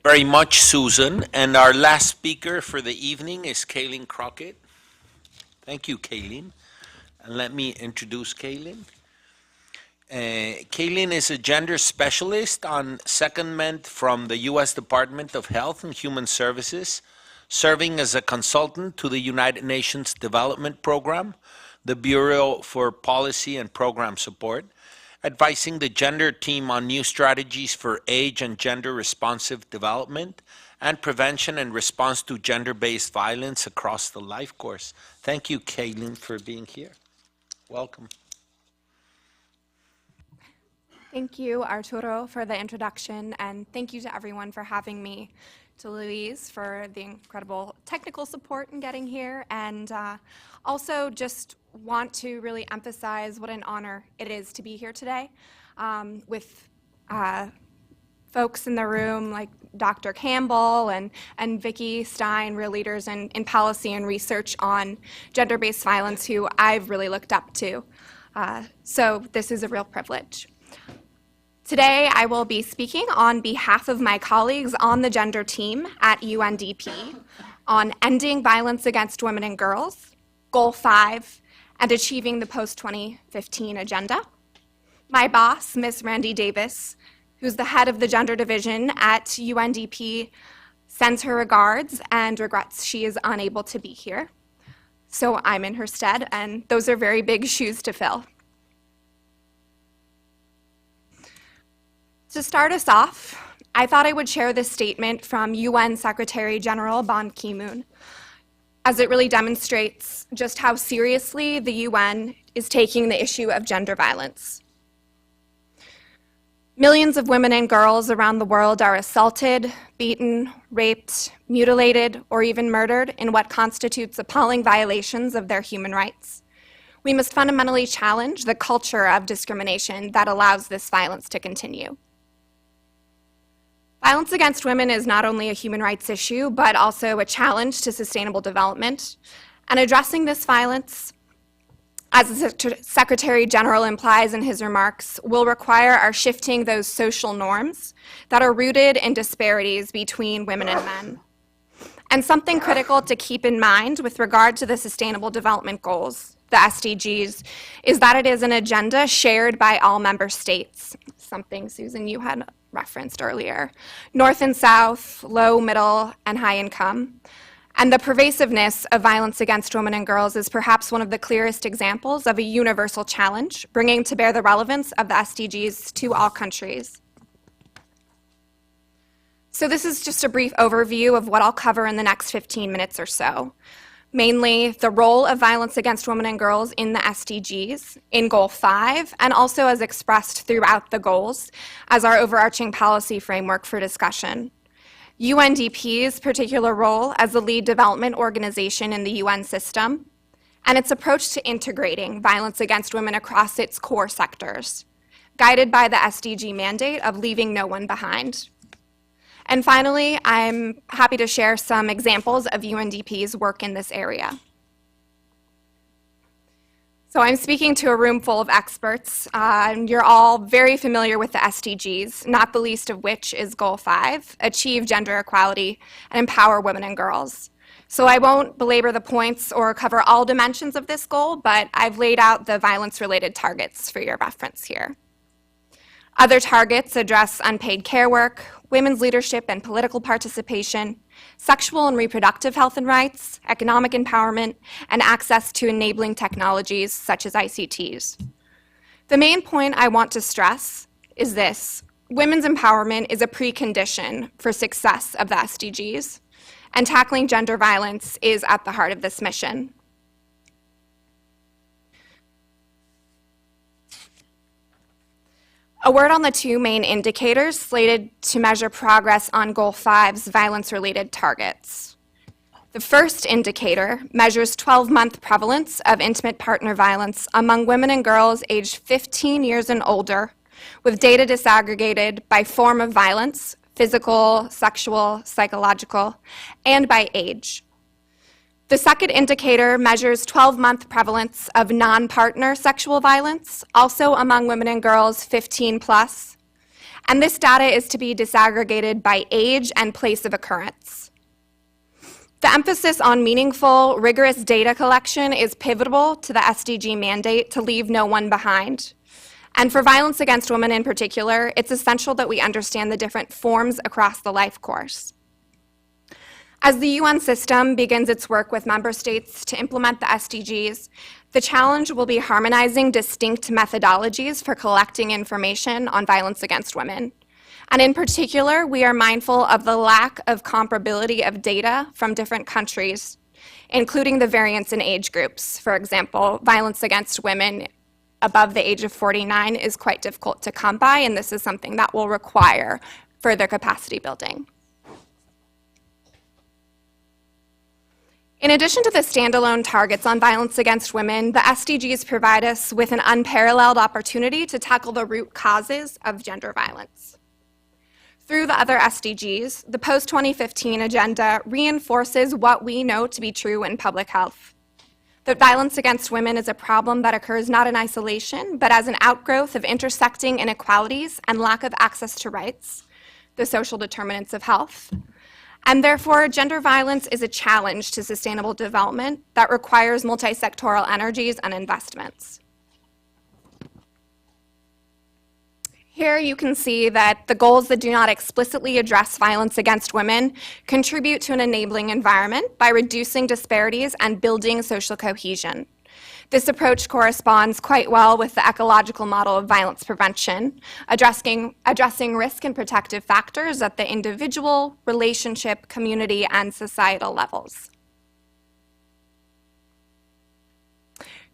very much, Susan. And our last speaker for the evening is Cailin Crockett. Thank you, Cailin. And let me introduce Cailin. Cailin is a gender specialist on secondment from the U.S. Department of Health and Human Services, serving as a consultant to the United Nations Development Program, the Bureau for Policy and Program Support, advising the gender team on new strategies for age and gender responsive development and prevention and response to gender-based violence across the life course. Thank you, Cailin, for being here. Welcome. Thank you, Arturo, for the introduction, and thank you to everyone for having me, to Louise for the incredible technical support in getting here, and also just want to really emphasize what an honor it is to be here today with folks in the room like Dr. Campbell and Vicki Stein, real leaders in policy and research on gender-based violence who I've really looked up to. So this is a real privilege. Today, I will be speaking on behalf of my colleagues on the gender team at UNDP on ending violence against women and girls, Goal 5, and achieving the post-2015 agenda. My boss, Ms. Randy Davis, who's the head of the gender division at UNDP, sends her regards and regrets she is unable to be here. So I'm in her stead, and those are very big shoes to fill. To start us off, I thought I would share this statement from UN Secretary General Ban Ki-moon, as it really demonstrates just how seriously the UN is taking the issue of gender violence. Millions of women and girls around the world are assaulted, beaten, raped, mutilated, or even murdered in what constitutes appalling violations of their human rights. We must fundamentally challenge the culture of discrimination that allows this violence to continue. Violence against women is not only a human rights issue, but also a challenge to sustainable development. And addressing this violence, as the Secretary General implies in his remarks, will require our shifting those social norms that are rooted in disparities between women and men. And something critical to keep in mind with regard to the Sustainable Development Goals, the SDGs, is that it is an agenda shared by all member states, something, Susan, you had referenced earlier, North and South, low, middle, and high income. And the pervasiveness of violence against women and girls is perhaps one of the clearest examples of a universal challenge, bringing to bear the relevance of the SDGs to all countries. So this is just a brief overview of what I'll cover in the next 15 minutes or so. Mainly the role of violence against women and girls in the SDGs, in Goal 5, and also as expressed throughout the goals as our overarching policy framework for discussion. UNDP's particular role as the lead development organization in the UN system, and its approach to integrating violence against women across its core sectors, guided by the SDG mandate of leaving no one behind. And finally, I'm happy to share some examples of UNDP's work in this area. So I'm speaking to a room full of experts, and you're all very familiar with the SDGs, not the least of which is Goal 5, achieve gender equality and empower women and girls. So I won't belabor the points or cover all dimensions of this goal, but I've laid out the violence-related targets for your reference here. Other targets address unpaid care work, women's leadership and political participation, sexual and reproductive health and rights, economic empowerment, and access to enabling technologies such as ICTs. The main point I want to stress is this: women's empowerment is a precondition for success of the SDGs, and tackling gender violence is at the heart of this mission. A word on the two main indicators slated to measure progress on Goal 5's violence-related targets. The first indicator measures 12-month prevalence of intimate partner violence among women and girls aged 15 years and older, with data disaggregated by form of violence, physical, sexual, psychological, and by age. The second indicator measures 12-month prevalence of non-partner sexual violence, also among women and girls 15 plus, And this data is to be disaggregated by age and place of occurrence. The emphasis on meaningful, rigorous data collection is pivotal to the SDG mandate to leave no one behind. And for violence against women in particular, it's essential that we understand the different forms across the life course. As the UN system begins its work with member states to implement the SDGs, the challenge will be harmonizing distinct methodologies for collecting information on violence against women. And in particular, we are mindful of the lack of comparability of data from different countries, including the variance in age groups. For example, violence against women above the age of 49 is quite difficult to come by, and this is something that will require further capacity building. In addition to the standalone targets on violence against women, the SDGs provide us with an unparalleled opportunity to tackle the root causes of gender violence. Through the other SDGs, the post-2015 agenda reinforces what we know to be true in public health: that violence against women is a problem that occurs not in isolation, but as an outgrowth of intersecting inequalities and lack of access to rights, the social determinants of health. And therefore, gender violence is a challenge to sustainable development that requires multi-sectoral energies and investments. Here you can see that the goals that do not explicitly address violence against women contribute to an enabling environment by reducing disparities and building social cohesion. This approach corresponds quite well with the ecological model of violence prevention, addressing risk and protective factors at the individual, relationship, community, and societal levels.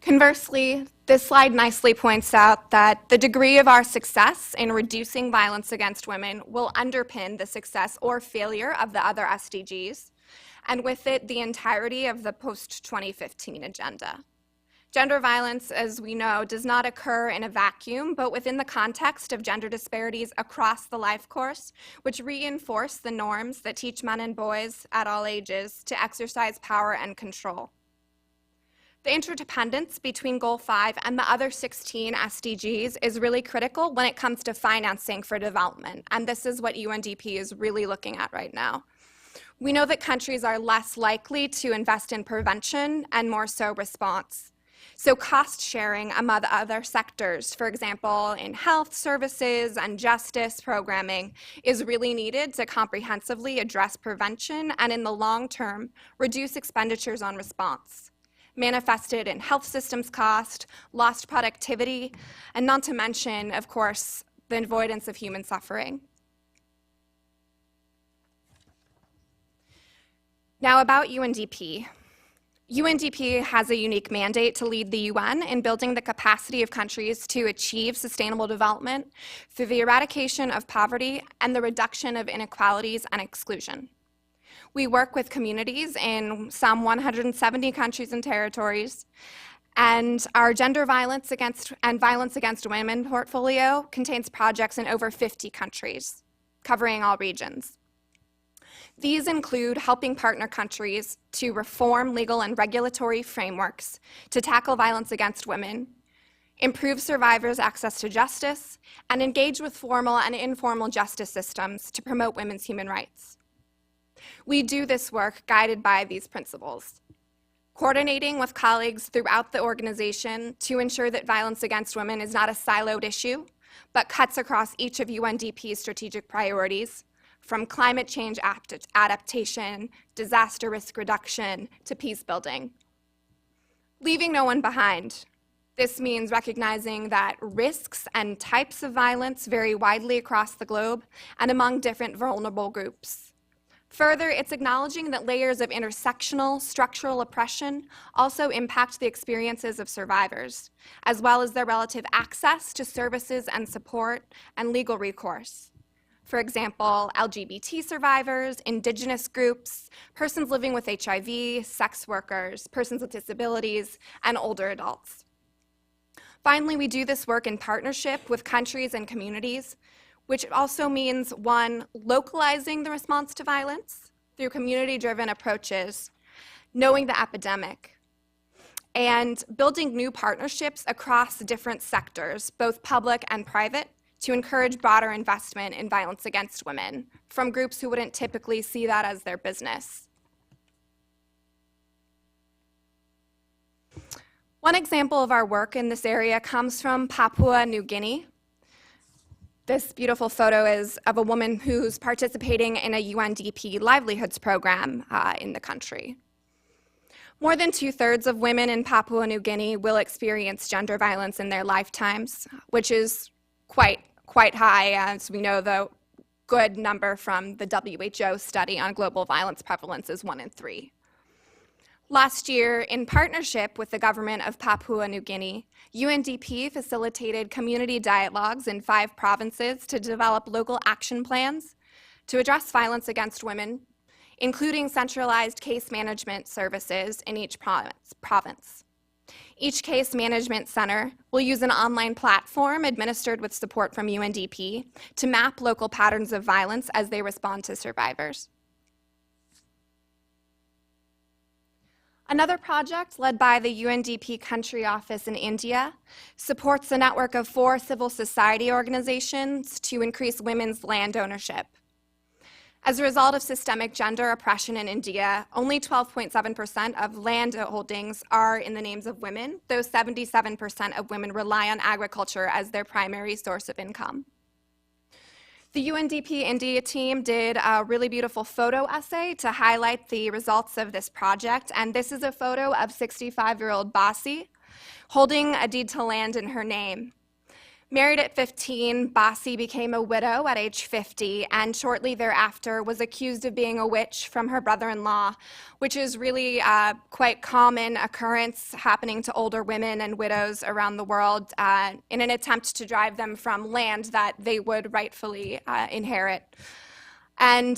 Conversely, this slide nicely points out that the degree of our success in reducing violence against women will underpin the success or failure of the other SDGs, and with it, the entirety of the post-2015 agenda. Gender violence, as we know, does not occur in a vacuum, but within the context of gender disparities across the life course, which reinforce the norms that teach men and boys at all ages to exercise power and control. The interdependence between Goal 5 and the other 16 SDGs is really critical when it comes to financing for development, and this is what UNDP is really looking at right now. We know that countries are less likely to invest in prevention and more so response. So cost sharing among other sectors, for example, in health services and justice programming, is really needed to comprehensively address prevention and in the long term, reduce expenditures on response, manifested in health systems cost, lost productivity, and not to mention, of course, the avoidance of human suffering. Now about UNDP. UNDP has a unique mandate to lead the UN in building the capacity of countries to achieve sustainable development through the eradication of poverty and the reduction of inequalities and exclusion. We work with communities in some 170 countries and territories, and our gender violence against and violence against women portfolio contains projects in over 50 countries, covering all regions. These include helping partner countries to reform legal and regulatory frameworks to tackle violence against women, improve survivors' access to justice, and engage with formal and informal justice systems to promote women's human rights. We do this work guided by these principles, coordinating with colleagues throughout the organization to ensure that violence against women is not a siloed issue, but cuts across each of UNDP's strategic priorities, from climate change adaptation, disaster risk reduction, to peace building. Leaving no one behind. This means recognizing that risks and types of violence vary widely across the globe and among different vulnerable groups. Further, it's acknowledging that layers of intersectional structural oppression also impact the experiences of survivors, as well as their relative access to services and support and legal recourse. For example, LGBT survivors, indigenous groups, persons living with HIV, sex workers, persons with disabilities, and older adults. Finally, we do this work in partnership with countries and communities, which also means, one, localizing the response to violence through community-driven approaches, knowing the epidemic, and building new partnerships across different sectors, both public and private, to encourage broader investment in violence against women from groups who wouldn't typically see that as their business. One example of our work in this area comes from Papua New Guinea. This beautiful photo is of a woman who's participating in a UNDP livelihoods program in the country. More than 2/3 of women in Papua New Guinea will experience gender violence in their lifetimes, which is quite high, as we know the good number from the WHO study on global violence prevalence is 1 in 3. Last year, in partnership with the government of Papua New Guinea, UNDP facilitated community dialogues in 5 provinces to develop local action plans to address violence against women, including centralized case management services in each province. Each case management center will use an online platform administered with support from UNDP to map local patterns of violence as they respond to survivors. Another project led by the UNDP country office in India supports a network of 4 civil society organizations to increase women's land ownership. As a result of systemic gender oppression in India, only 12.7% of land holdings are in the names of women, though 77% of women rely on agriculture as their primary source of income. The UNDP India team did a really beautiful photo essay to highlight the results of this project, and this is a photo of 65-year-old Basi holding a deed to land in her name. Married at 15, Basi became a widow at age 50, and shortly thereafter was accused of being a witch from her brother-in-law, which is really quite common occurrence happening to older women and widows around the world in an attempt to drive them from land that they would rightfully inherit. And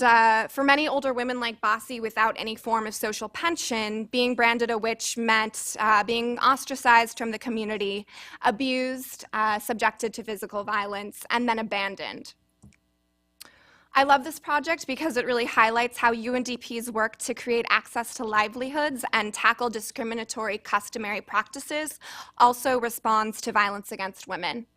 for many older women like Basi without any form of social pension, being branded a witch meant being ostracized from the community, abused, subjected to physical violence, and then abandoned. I love this project because it really highlights how UNDP's work to create access to livelihoods and tackle discriminatory customary practices also responds to violence against women.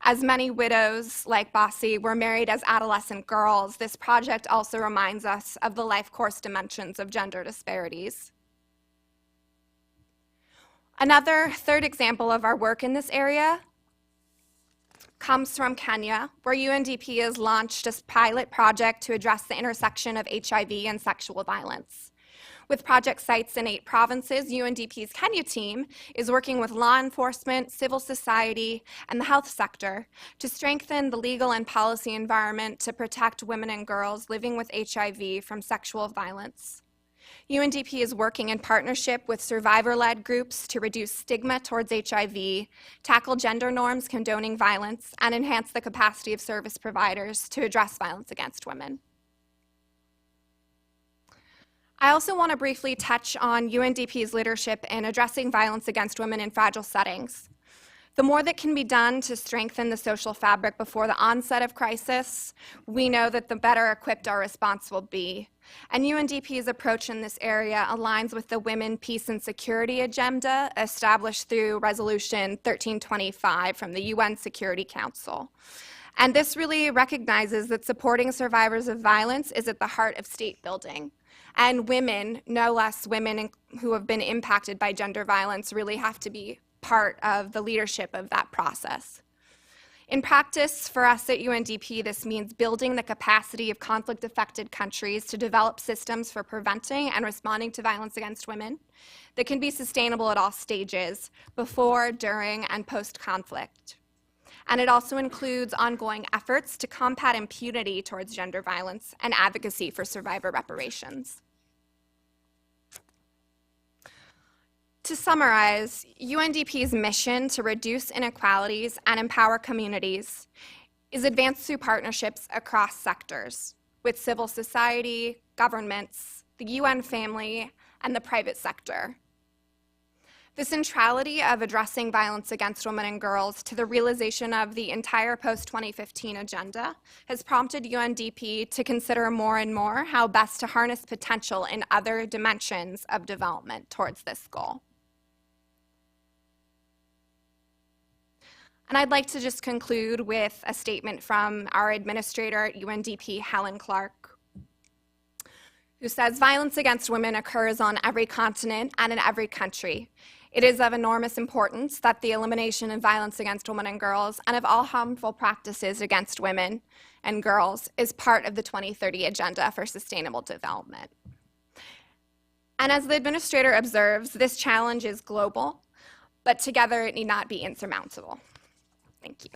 As many widows like Basi were married as adolescent girls, this project also reminds us of the life course dimensions of gender disparities. Another third example of our work in this area comes from Kenya, where UNDP has launched a pilot project to address the intersection of HIV and sexual violence. With project sites in 8 provinces, UNDP's Kenya team is working with law enforcement, civil society, and the health sector to strengthen the legal and policy environment to protect women and girls living with HIV from sexual violence. UNDP is working in partnership with survivor-led groups to reduce stigma towards HIV, tackle gender norms condoning violence, and enhance the capacity of service providers to address violence against women. I also want to briefly touch on UNDP's leadership in addressing violence against women in fragile settings. The more that can be done to strengthen the social fabric before the onset of crisis, we know that the better equipped our response will be. And UNDP's approach in this area aligns with the Women, Peace, and Security agenda established through Resolution 1325 from the UN Security Council. And this really recognizes that supporting survivors of violence is at the heart of state building. And women, no less women who have been impacted by gender violence, really have to be part of the leadership of that process. In practice, for us at UNDP, this means building the capacity of conflict-affected countries to develop systems for preventing and responding to violence against women that can be sustainable at all stages, before, during, and post-conflict. And it also includes ongoing efforts to combat impunity towards gender violence and advocacy for survivor reparations. To summarize, UNDP's mission to reduce inequalities and empower communities is advanced through partnerships across sectors with civil society, governments, the UN family, and the private sector. The centrality of addressing violence against women and girls to the realization of the entire post-2015 agenda has prompted UNDP to consider more and more how best to harness potential in other dimensions of development towards this goal. And I'd like to just conclude with a statement from our administrator at UNDP, Cailin Crockett, who says, "Violence against women occurs on every continent and in every country. It is of enormous importance that the elimination of violence against women and girls and of all harmful practices against women and girls is part of the 2030 Agenda for Sustainable Development." And as the administrator observes, this challenge is global, but together it need not be insurmountable. Thank you.